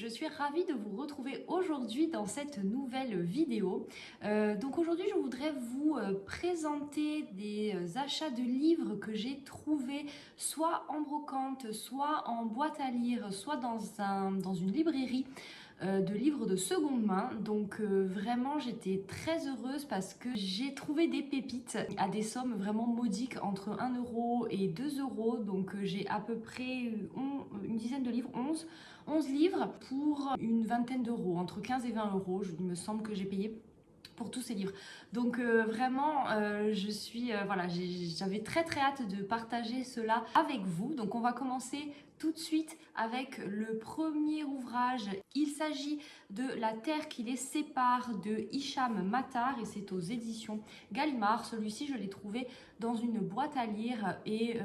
je suis ravie de vous retrouver aujourd'hui dans cette nouvelle vidéo. Donc aujourd'hui je voudrais vous présenter des achats de livres que j'ai trouvés soit en brocante, soit en boîte à lire, soit dans une librairie de livres de seconde main. Donc vraiment j'étais très heureuse parce que j'ai trouvé des pépites à des sommes vraiment modiques entre 1 euro et 2 euros. Donc j'ai à peu près une dizaine de livres, 11 livres pour une vingtaine d'euros, entre 15 et 20 euros. Il me semble que j'ai payé pour tous ces livres. Donc vraiment voilà, j'avais très hâte de partager cela avec vous. Donc on va commencer tout de suite avec le premier ouvrage. Il s'agit de La terre qui les sépare de Hicham Matar et c'est aux éditions Gallimard. Celui-ci je l'ai trouvé dans une boîte à lire et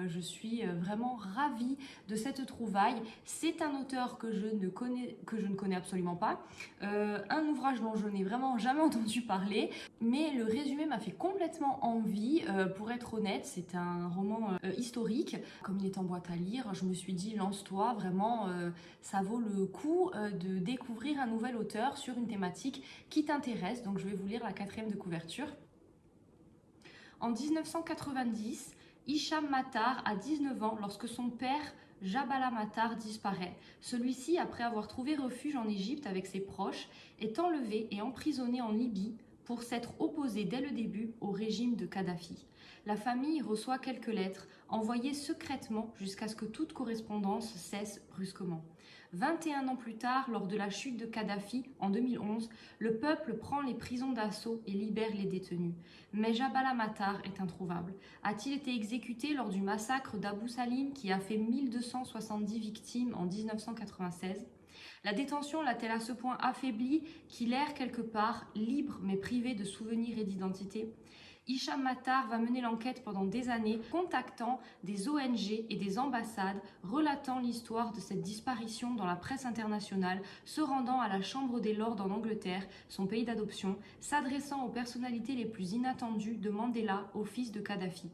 je suis vraiment ravie de cette trouvaille. C'est un auteur que je ne connais absolument pas, un ouvrage dont je n'ai vraiment jamais entendu parler, mais le résumé m'a fait complètement envie. Pour être honnête, c'est un roman historique. Comme il est en boîte à lire, je me suis dit lance-toi, vraiment ça vaut le coup de découvrir un nouvel auteur sur une thématique qui t'intéresse. Donc je vais vous lire la 4e de couverture. En 1990, Hicham Matar a 19 ans lorsque son père Jabala Matar disparaît. Celui-ci, après avoir trouvé refuge en Égypte avec ses proches, est enlevé et emprisonné en Libye pour s'être opposé dès le début au régime de Kadhafi. La famille reçoit quelques lettres envoyées secrètement jusqu'à ce que toute correspondance cesse brusquement. 21 ans plus tard, lors de la chute de Kadhafi en 2011, le peuple prend les prisons d'assaut et libère les détenus. Mais Jabala Matar est introuvable. A-t-il été exécuté lors du massacre d'Abou Salim qui a fait 1270 victimes en 1996 ? La détention l'a-t-elle à ce point affaibli qu'il erre quelque part, libre mais privé de souvenirs et d'identité ? Hicham Matar va mener l'enquête pendant des années, contactant des ONG et des ambassades, relatant l'histoire de cette disparition dans la presse internationale, se rendant à la Chambre des Lords en Angleterre, son pays d'adoption, s'adressant aux personnalités les plus inattendues de Mandela au fils de Kadhafi.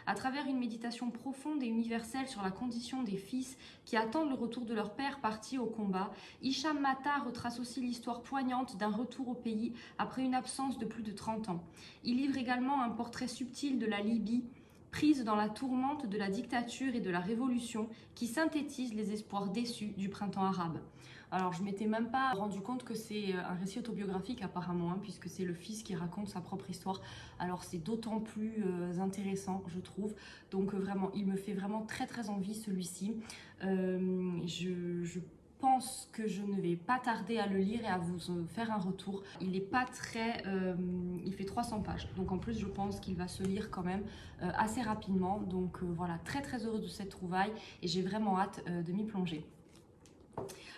À travers une méditation profonde et universelle sur la condition des fils qui attendent le retour de leur père parti au combat, Hicham Matar retrace aussi l'histoire poignante d'un retour au pays après une absence de plus de 30 ans. Il livre également un portrait subtil de la Libye, prise dans la tourmente de la dictature et de la révolution, qui synthétise les espoirs déçus du printemps arabe. Alors je m'étais même pas rendu compte que c'est un récit autobiographique apparemment, puisque c'est le fils qui raconte sa propre histoire. Alors c'est d'autant plus intéressant, je trouve. Donc vraiment, il me fait vraiment très envie celui-ci. Je pense que je ne vais pas tarder à le lire et à vous faire un retour. Il est pas très... il fait 300 pages. Donc en plus, je pense qu'il va se lire quand même assez rapidement. Donc voilà, très heureuse de cette trouvaille et j'ai vraiment hâte de m'y plonger.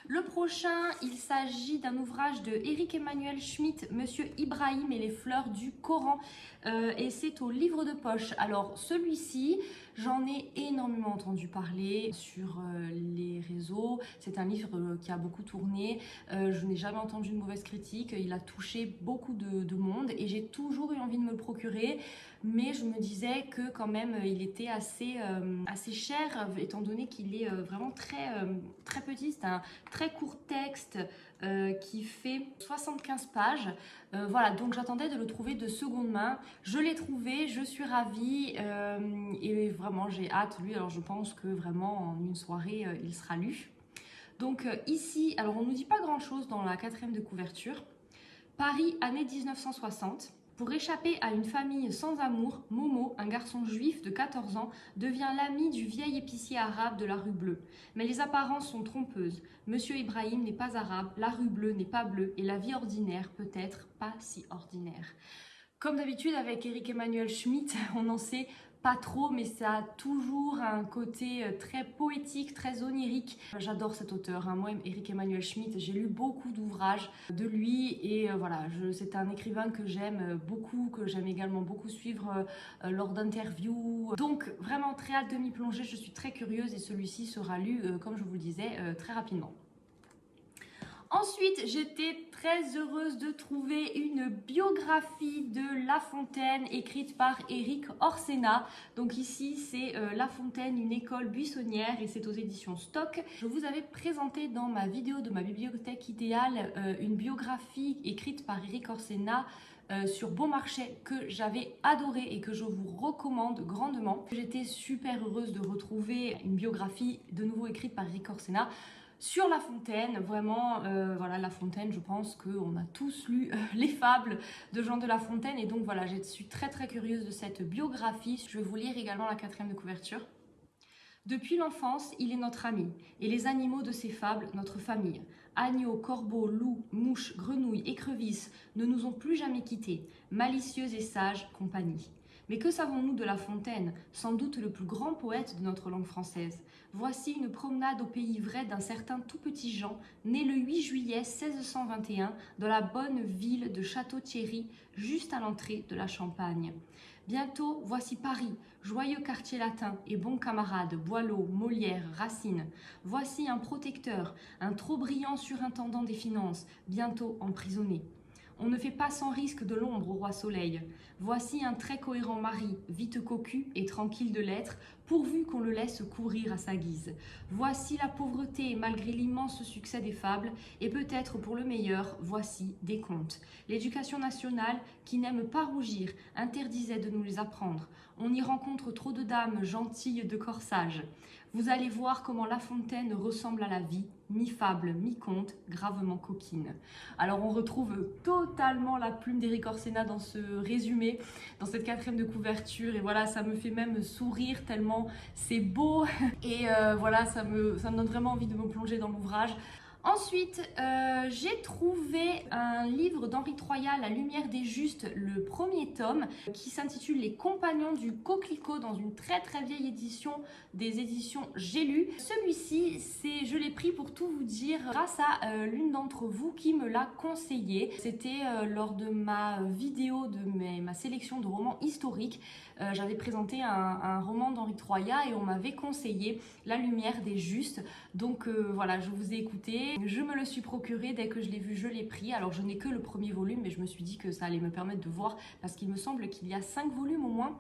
Le prochain, il s'agit d'un ouvrage de Éric Emmanuel Schmitt, Monsieur Ibrahim et les fleurs du Coran, et c'est au livre de poche. Alors celui-ci, j'en ai énormément entendu parler sur les réseaux. C'est un livre qui a beaucoup tourné. Je n'ai jamais entendu une mauvaise critique. Il a touché beaucoup de monde et j'ai toujours eu envie de me le procurer. Mais je me disais que quand même il était assez cher, étant donné qu'il est vraiment très petit. C'est un très court texte qui fait 75 pages. Voilà, donc j'attendais de le trouver de seconde main. Je l'ai trouvé, je suis ravie et vraiment j'ai hâte. Lui, alors je pense que vraiment en une soirée il sera lu. Donc ici, alors on nous dit pas grand chose dans la 4e de couverture. Paris, année 1960. Pour échapper à une famille sans amour, Momo, un garçon juif de 14 ans, devient l'ami du vieil épicier arabe de la rue Bleue. Mais les apparences sont trompeuses. Monsieur Ibrahim n'est pas arabe, la rue Bleue n'est pas bleue et la vie ordinaire peut être pas si ordinaire. Comme d'habitude avec Éric Emmanuel Schmitt, on n'en sait pas trop, mais ça a toujours un côté très poétique, très onirique. J'adore cet auteur, Moi, Éric Emmanuel Schmitt, j'ai lu beaucoup d'ouvrages de lui et voilà, c'est un écrivain que j'aime beaucoup, que j'aime également beaucoup suivre lors d'interviews. Donc vraiment très hâte de m'y plonger, je suis très curieuse et celui-ci sera lu, comme je vous le disais, très rapidement. Ensuite, j'étais très heureuse de trouver une biographie de La Fontaine écrite par Éric Orsena. Donc ici, c'est La Fontaine, une école buissonnière et c'est aux éditions Stock. Je vous avais présenté dans ma vidéo de ma bibliothèque idéale une biographie écrite par Éric Orsena sur Bon Marché que j'avais adoré et que je vous recommande grandement. J'étais super heureuse de retrouver une biographie de nouveau écrite par Éric Orsena sur La Fontaine. Vraiment, voilà, La Fontaine, je pense qu'on a tous lu les fables de Jean de La Fontaine et donc voilà, je suis très curieuse de cette biographie. Je vais vous lire également la 4e de couverture. Depuis l'enfance, il est notre ami, et les animaux de ses fables, notre famille. Agneaux, corbeaux, loups, mouches, grenouilles, écrevisses ne nous ont plus jamais quittés, malicieux et sages compagnie. Mais que savons-nous de La Fontaine, sans doute le plus grand poète de notre langue française? Voici une promenade au pays vrai d'un certain tout petit Jean, né le 8 juillet 1621 dans la bonne ville de Château-Thierry, juste à l'entrée de la Champagne. Bientôt, voici Paris, joyeux quartier latin et bon camarade, Boileau, Molière, Racine. Voici un protecteur, un trop brillant surintendant des finances, bientôt emprisonné. On ne fait pas sans risque de l'ombre au roi soleil. Voici un très cohérent mari, vite cocu et tranquille de l'être, pourvu qu'on le laisse courir à sa guise. Voici la pauvreté malgré l'immense succès des fables, et peut-être pour le meilleur, voici des contes. L'éducation nationale, qui n'aime pas rougir, interdisait de nous les apprendre. On y rencontre trop de dames gentilles de corsage. Vous allez voir comment La Fontaine ressemble à la vie, mi-fable, mi-conte, gravement coquine. Alors on retrouve totalement la plume d'Éric Orsena dans ce résumé, dans cette 4e de couverture, et voilà, ça me fait même sourire tellement c'est beau, et voilà, ça me donne vraiment envie de me plonger dans l'ouvrage. Ensuite, j'ai trouvé un livre d'Henri Troyat, La lumière des justes, le premier tome, qui s'intitule Les compagnons du coquelicot, dans une très vieille édition des éditions J'ai lu. Celui-ci, je l'ai pris pour tout vous dire grâce à l'une d'entre vous qui me l'a conseillé. C'était lors de ma vidéo de ma sélection de romans historiques. J'avais présenté un roman d'Henri Troyat et on m'avait conseillé La lumière des justes. Donc voilà, je vous ai écouté. Je me le suis procuré, dès que je l'ai vu, je l'ai pris. Alors je n'ai que le premier volume, mais je me suis dit que ça allait me permettre de voir, parce qu'il me semble qu'il y a 5 volumes au moins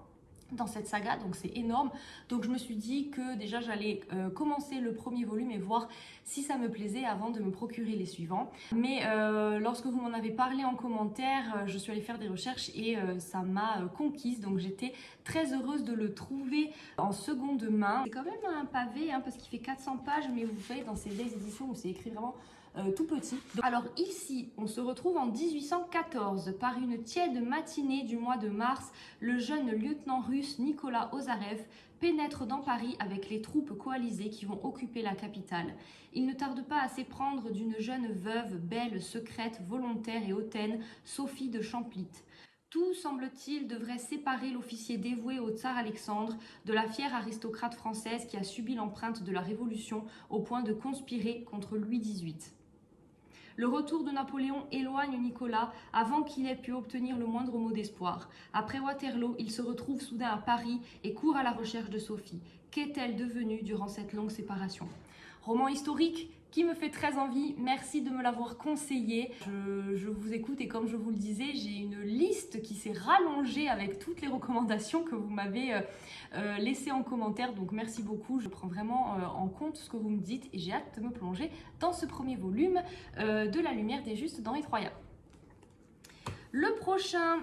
dans cette saga, donc c'est énorme. Donc je me suis dit que déjà j'allais commencer le premier volume et voir si ça me plaisait avant de me procurer les suivants. Mais lorsque vous m'en avez parlé en commentaire, je suis allée faire des recherches et ça m'a conquise. Donc j'étais très heureuse de le trouver en seconde main. C'est quand même un pavé parce qu'il fait 400 pages, mais vous savez, dans ces vieilles éditions où c'est écrit vraiment tout petit. Alors ici, on se retrouve en 1814. Par une tiède matinée du mois de mars, le jeune lieutenant russe Nicolas Ozarev pénètre dans Paris avec les troupes coalisées qui vont occuper la capitale. Il ne tarde pas à s'éprendre d'une jeune veuve, belle, secrète, volontaire et hautaine, Sophie de Champlitte. Tout, semble-t-il, devrait séparer l'officier dévoué au tsar Alexandre de la fière aristocrate française qui a subi l'empreinte de la Révolution au point de conspirer contre Louis XVIII. Le retour de Napoléon éloigne Nicolas avant qu'il ait pu obtenir le moindre mot d'espoir. Après Waterloo, il se retrouve soudain à Paris et court à la recherche de Sophie. Qu'est-elle devenue durant cette longue séparation? Roman historique qui me fait très envie. Merci de me l'avoir conseillé. Je vous écoute et comme je vous le disais, j'ai une liste qui s'est rallongée avec toutes les recommandations que vous m'avez laissées en commentaire. Donc merci beaucoup. Je prends vraiment en compte ce que vous me dites et j'ai hâte de me plonger dans ce premier volume de La lumière des justes d'Henri Troyat. Le prochain,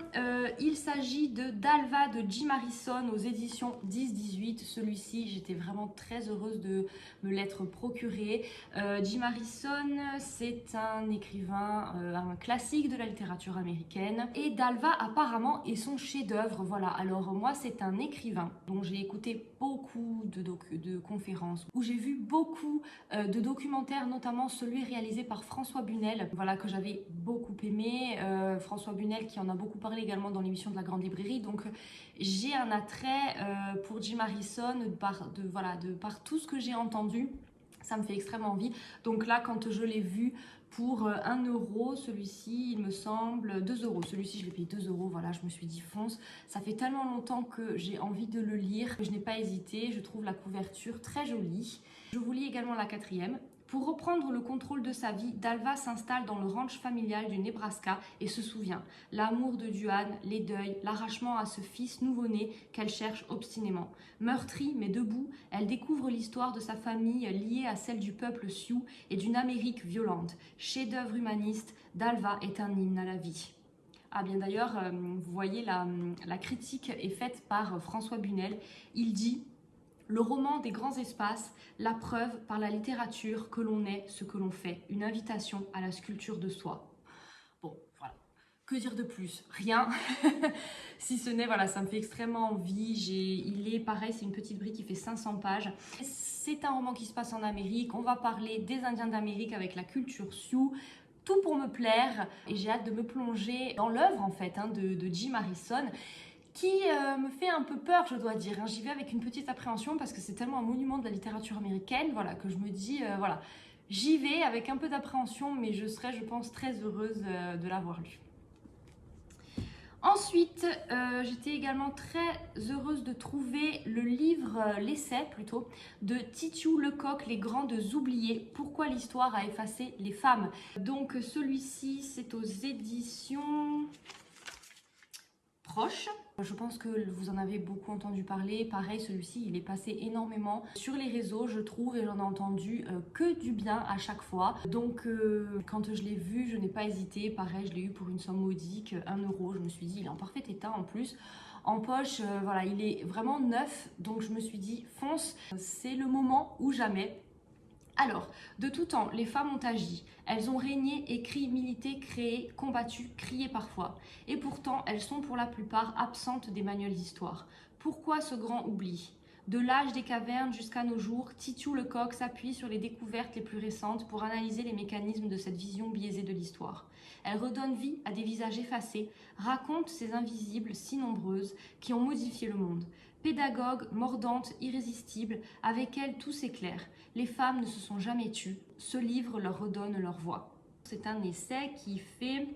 il s'agit de Dalva de Jim Harrison aux éditions 10-18. Celui-ci, j'étais vraiment très heureuse de me l'être procuré. Jim Harrison, c'est un écrivain, un classique de la littérature américaine. Et Dalva, apparemment, est son chef-d'œuvre. Voilà, alors moi, c'est un écrivain dont j'ai écouté beaucoup de conférences, où j'ai vu beaucoup de documentaires, notamment celui réalisé par François Bunel, voilà, que j'avais beaucoup aimé. François Bunel qui en a beaucoup parlé également dans l'émission de la Grande Librairie. Donc j'ai un attrait pour Jim Harrison par tout ce que j'ai entendu. Ça me fait extrêmement envie. Donc là, quand je l'ai vu pour 1 euro, celui-ci, il me semble 2 euros. Celui-ci, je l'ai payé 2 euros. Voilà, je me suis dit fonce. Ça fait tellement longtemps que j'ai envie de le lire que je n'ai pas hésité. Je trouve la couverture très jolie. Je vous lis également la 4e. Pour reprendre le contrôle de sa vie, Dalva s'installe dans le ranch familial du Nebraska et se souvient. L'amour de Duane, les deuils, l'arrachement à ce fils nouveau-né qu'elle cherche obstinément. Meurtrie mais debout, elle découvre l'histoire de sa famille liée à celle du peuple Sioux et d'une Amérique violente. Chef-d'œuvre humaniste, Dalva est un hymne à la vie. Ah bien d'ailleurs, vous voyez, la critique est faite par François Bunel. Il dit « Le roman des grands espaces, la preuve par la littérature que l'on est ce que l'on fait, une invitation à la sculpture de soi. » Bon, voilà. Que dire de plus? Rien. Si ce n'est, voilà, ça me fait extrêmement envie. Il est pareil, c'est une petite brique qui fait 500 pages. C'est un roman qui se passe en Amérique. On va parler des Indiens d'Amérique avec la culture Sioux. Tout pour me plaire. Et j'ai hâte de me plonger dans l'œuvre, en fait, de Jim Harrison, qui me fait un peu peur, je dois dire. J'y vais avec une petite appréhension parce que c'est tellement un monument de la littérature américaine, voilà, que je me dis, voilà, j'y vais avec un peu d'appréhension, mais je serai, je pense, très heureuse de l'avoir lu. Ensuite, j'étais également très heureuse de trouver le livre, l'essai plutôt, de Titiou Lecoq, Les Grandes Oubliées, Pourquoi l'histoire a effacé les femmes. Donc celui-ci, c'est aux éditions Proche. Je pense que vous en avez beaucoup entendu parler. Pareil, celui-ci, il est passé énormément sur les réseaux, je trouve, et j'en ai entendu que du bien à chaque fois. Donc, quand je l'ai vu, je n'ai pas hésité. Pareil, je l'ai eu pour une somme modique, 1 euro. Je me suis dit, il est en parfait état en plus. En poche, voilà, il est vraiment neuf. Donc, je me suis dit, fonce, c'est le moment ou jamais. Alors, de tout temps, les femmes ont agi. Elles ont régné, écrit, milité, créé, combattu, crié parfois. Et pourtant, elles sont pour la plupart absentes des manuels d'histoire. Pourquoi ce grand oubli ? De l'âge des cavernes jusqu'à nos jours, Titiou Lecoq s'appuie sur les découvertes les plus récentes pour analyser les mécanismes de cette vision biaisée de l'histoire. Elle redonne vie à des visages effacés, raconte ces invisibles si nombreuses qui ont modifié le monde. Pédagogue, mordante, irrésistible, avec elle tout s'éclaire. Les femmes ne se sont jamais tues. Ce livre leur redonne leur voix. C'est un essai qui fait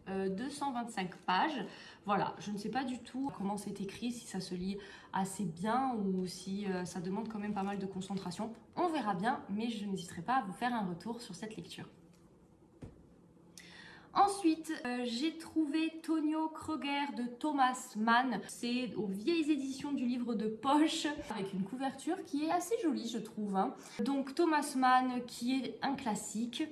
225 pages. Voilà, je ne sais pas du tout comment c'est écrit, si ça se lit assez bien ou si ça demande quand même pas mal de concentration. On verra bien, mais je n'hésiterai pas à vous faire un retour sur cette lecture. Ensuite, j'ai trouvé Tonio Kröger de Thomas Mann. C'est aux vieilles éditions du livre de poche, avec une couverture qui est assez jolie, je trouve. Donc Thomas Mann, qui est un classique.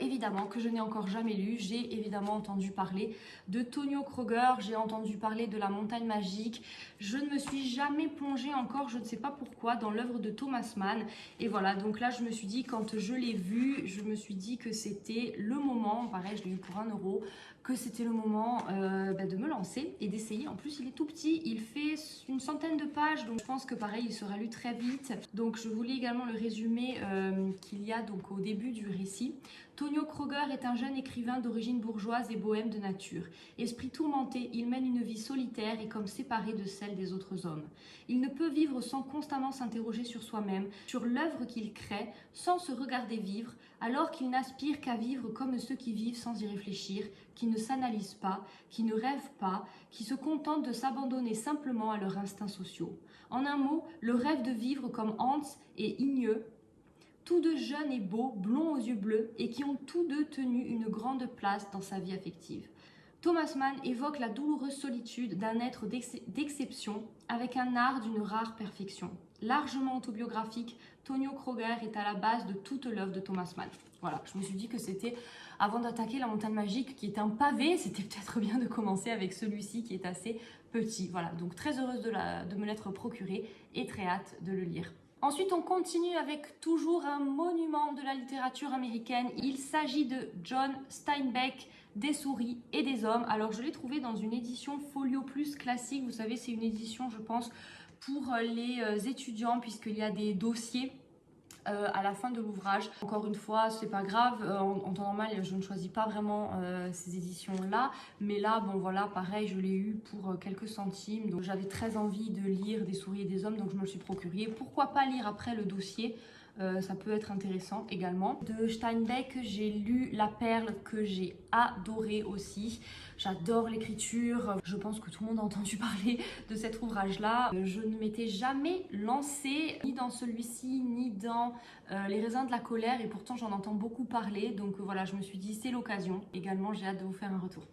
Évidemment, que je n'ai encore jamais lu. J'ai évidemment entendu parler de Tonio Kröger, j'ai entendu parler de La Montagne Magique. Je ne me suis jamais plongée encore, je ne sais pas pourquoi, dans l'œuvre de Thomas Mann. Et voilà, donc là je me suis dit, quand je l'ai vu, je me suis dit que c'était le moment, pareil je l'ai eu pour 1 euro, que c'était le moment de me lancer et d'essayer. En plus il est tout petit, il fait une centaine de pages, donc je pense que pareil il sera lu très vite. Donc je vous lis également le résumé qu'il y a donc au début du récit. Tonio Kröger est un jeune écrivain d'origine bourgeoise et bohème de nature. Esprit tourmenté, il mène une vie solitaire et comme séparée de celle des autres hommes. Il ne peut vivre sans constamment s'interroger sur soi-même, sur l'œuvre qu'il crée, sans se regarder vivre, alors qu'il n'aspire qu'à vivre comme ceux qui vivent sans y réfléchir, qui ne s'analysent pas, qui ne rêvent pas, qui se contentent de s'abandonner simplement à leurs instincts sociaux. En un mot, le rêve de vivre comme Hans et Igneux, tous deux jeunes et beaux, blonds aux yeux bleus, et qui ont tous deux tenu une grande place dans sa vie affective. Thomas Mann évoque la douloureuse solitude d'un être d'exception, avec un art d'une rare perfection. Largement autobiographique, Tonio Kröger est à la base de toute l'œuvre de Thomas Mann. Voilà, je me suis dit que c'était, avant d'attaquer La Montagne Magique, qui est un pavé, c'était peut-être bien de commencer avec celui-ci qui est assez petit. Voilà, donc très heureuse de me l'être procuré et très hâte de le lire. Ensuite, on continue avec toujours un monument de la littérature américaine. Il s'agit de John Steinbeck, Des souris et des hommes. Alors, je l'ai trouvé dans une édition Folio Plus classique. Vous savez, c'est une édition, je pense, pour les étudiants, puisqu'il y a des dossiers à la fin de l'ouvrage. Encore une fois, c'est pas grave, en temps normal je ne choisis pas vraiment ces éditions là, mais là bon voilà, pareil, je l'ai eu pour quelques centimes, donc j'avais très envie de lire Des souris et des hommes, donc je me le suis procuré. Pourquoi pas lire après le dossier ça peut être intéressant également. De Steinbeck, j'ai lu La Perle que j'ai adoré aussi. J'adore l'écriture, je pense que tout le monde a entendu parler de cet ouvrage-là. Je ne m'étais jamais lancée ni dans celui-ci, ni dans Les raisins de la colère, et pourtant j'en entends beaucoup parler. Donc voilà, je me suis dit c'est l'occasion. Également, j'ai hâte de vous faire un retour.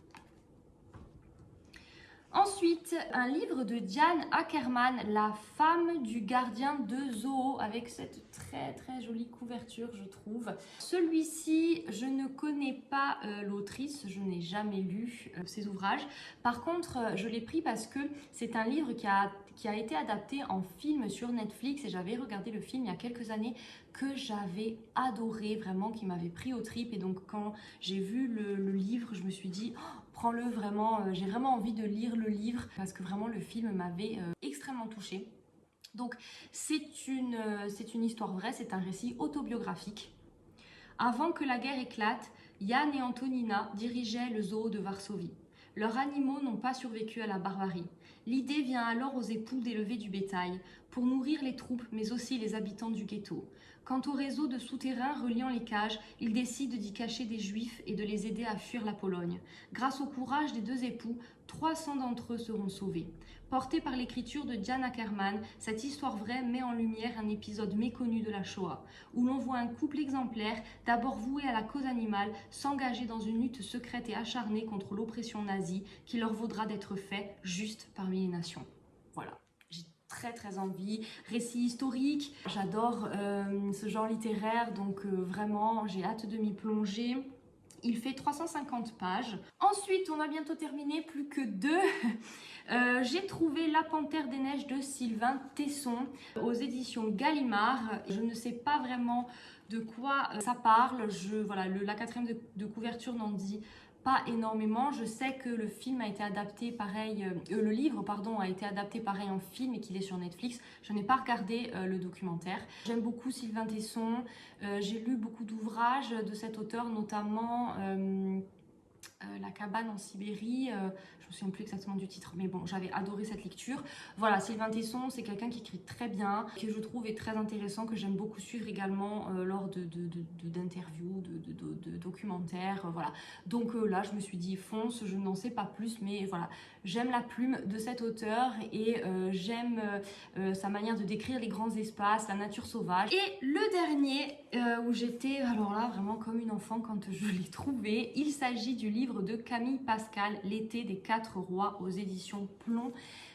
Ensuite, un livre de Diane Ackerman, La femme du gardien de zoo, avec cette très jolie couverture, je trouve. Celui-ci, je ne connais pas l'autrice, je n'ai jamais lu ses ouvrages. Par contre, je l'ai pris parce que c'est un livre qui a été adapté en film sur Netflix, et j'avais regardé le film il y a quelques années que j'avais adoré, vraiment, qui m'avait pris aux tripes. Et donc quand j'ai vu le livre, je me suis dit oh, prends-le vraiment, j'ai vraiment envie de lire le livre parce que vraiment le film m'avait extrêmement touchée. Donc c'est une histoire vraie, c'est un récit autobiographique. Avant que la guerre éclate, Jan et Antonina dirigeaient le zoo de Varsovie. Leurs animaux n'ont pas survécu à la barbarie. L'idée vient alors aux époux d'élever du bétail, pour nourrir les troupes mais aussi les habitants du ghetto. Quant au réseau de souterrains reliant les cages, ils décident d'y cacher des juifs et de les aider à fuir la Pologne. Grâce au courage des deux époux, 300 d'entre eux seront sauvés. Portée par l'écriture de Diane Ackerman, cette histoire vraie met en lumière un épisode méconnu de la Shoah, où l'on voit un couple exemplaire, d'abord voué à la cause animale, s'engager dans une lutte secrète et acharnée contre l'oppression nazie, qui leur vaudra d'être fait juste parmi les nations. Voilà. Très envie, récit historique, j'adore ce genre littéraire, donc vraiment j'ai hâte de m'y plonger. Il fait 350 pages. Ensuite, on a bientôt terminé, plus que deux. J'ai trouvé La Panthère des Neiges de Sylvain Tesson aux éditions Gallimard. Je ne sais pas vraiment de quoi ça parle. Voilà, la quatrième de couverture n'en dit pas énormément. Je sais que le film a été adapté pareil, le livre pardon a été adapté pareil en film et qu'il est sur Netflix. Je n'ai pas regardé le documentaire. J'aime beaucoup Sylvain Tesson. J'ai lu beaucoup d'ouvrages de cet auteur, notamment La cabane en Sibérie. Je me souviens plus exactement du titre, mais bon, j'avais adoré cette lecture. Voilà, Sylvain Tesson, c'est quelqu'un qui écrit très bien, qui je trouve est très intéressant, que j'aime beaucoup suivre également lors d'interviews, de documentaires, voilà. Donc là, je me suis dit, fonce, je n'en sais pas plus, mais voilà, j'aime la plume de cet auteur et j'aime sa manière de décrire les grands espaces, la nature sauvage. Et le dernier, où j'étais, alors là, vraiment comme une enfant quand je l'ai trouvé, il s'agit du livre de Camille Pascal, L'été des 4 rois aux éditions Plomb.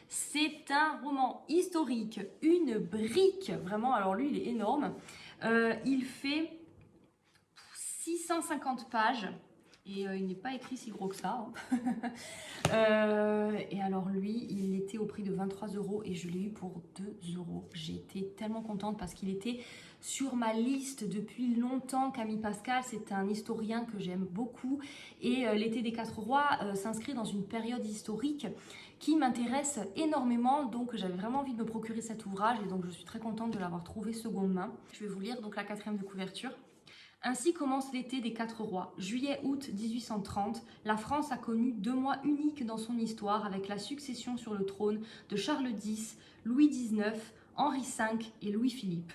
C'est un roman historique, une brique, vraiment, alors lui il est énorme. Il fait 650 pages et il n'est pas écrit si gros que ça. Et alors lui, il était au prix de 23 € et je l'ai eu pour 2 €. J'étais tellement contente parce qu'il était sur ma liste depuis longtemps. Camille Pascal, c'est un historien que j'aime beaucoup et L'été des 4 rois s'inscrit dans une période historique qui m'intéresse énormément, donc j'avais vraiment envie de me procurer cet ouvrage et donc je suis très contente de l'avoir trouvé seconde main. Je vais vous lire donc la quatrième de couverture. Ainsi commence l'été des 4 rois. Juillet-août 1830, la France a connu 2 mois uniques dans son histoire avec la succession sur le trône de Charles X, Louis XIX, Henri V et Louis-Philippe.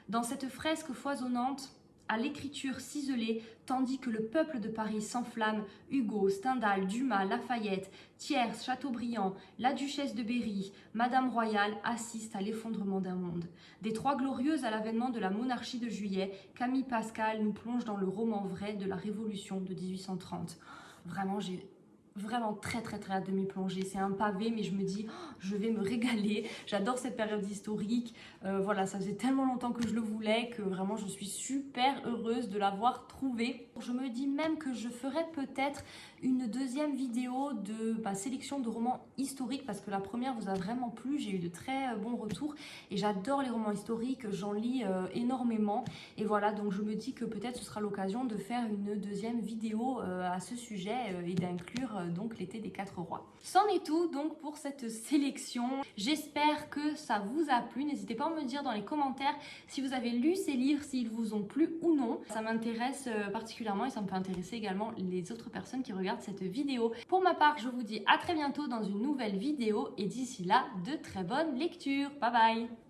Dans cette fresque foisonnante, à l'écriture ciselée, tandis que le peuple de Paris s'enflamme, Hugo, Stendhal, Dumas, Lafayette, Thiers, Chateaubriand, la duchesse de Berry, Madame Royale assistent à l'effondrement d'un monde. Des Trois Glorieuses à l'avènement de la monarchie de Juillet, Camille Pascal nous plonge dans le roman vrai de la Révolution de 1830. Vraiment, j'ai vraiment très hâte de m'y plonger. C'est un pavé, mais je me dis, oh, je vais me régaler. J'adore cette période historique. Voilà, ça faisait tellement longtemps que je le voulais que vraiment je suis super heureuse de l'avoir trouvé. Je me dis même que je ferai peut-être une deuxième vidéo de sélection de romans historiques parce que la première vous a vraiment plu. J'ai eu de très bons retours et j'adore les romans historiques. J'en lis énormément. Et voilà, donc je me dis que peut-être ce sera l'occasion de faire une deuxième vidéo à ce sujet et d'inclure donc L'été des 4 rois. C'en est tout donc pour cette sélection. J'espère que ça vous a plu. N'hésitez pas à me dire dans les commentaires si vous avez lu ces livres, s'ils vous ont plu ou non. Ça m'intéresse particulièrement et ça me peut intéresser également les autres personnes qui regardent cette vidéo. Pour ma part, je vous dis à très bientôt dans une nouvelle vidéo et d'ici là, de très bonnes lectures. Bye bye!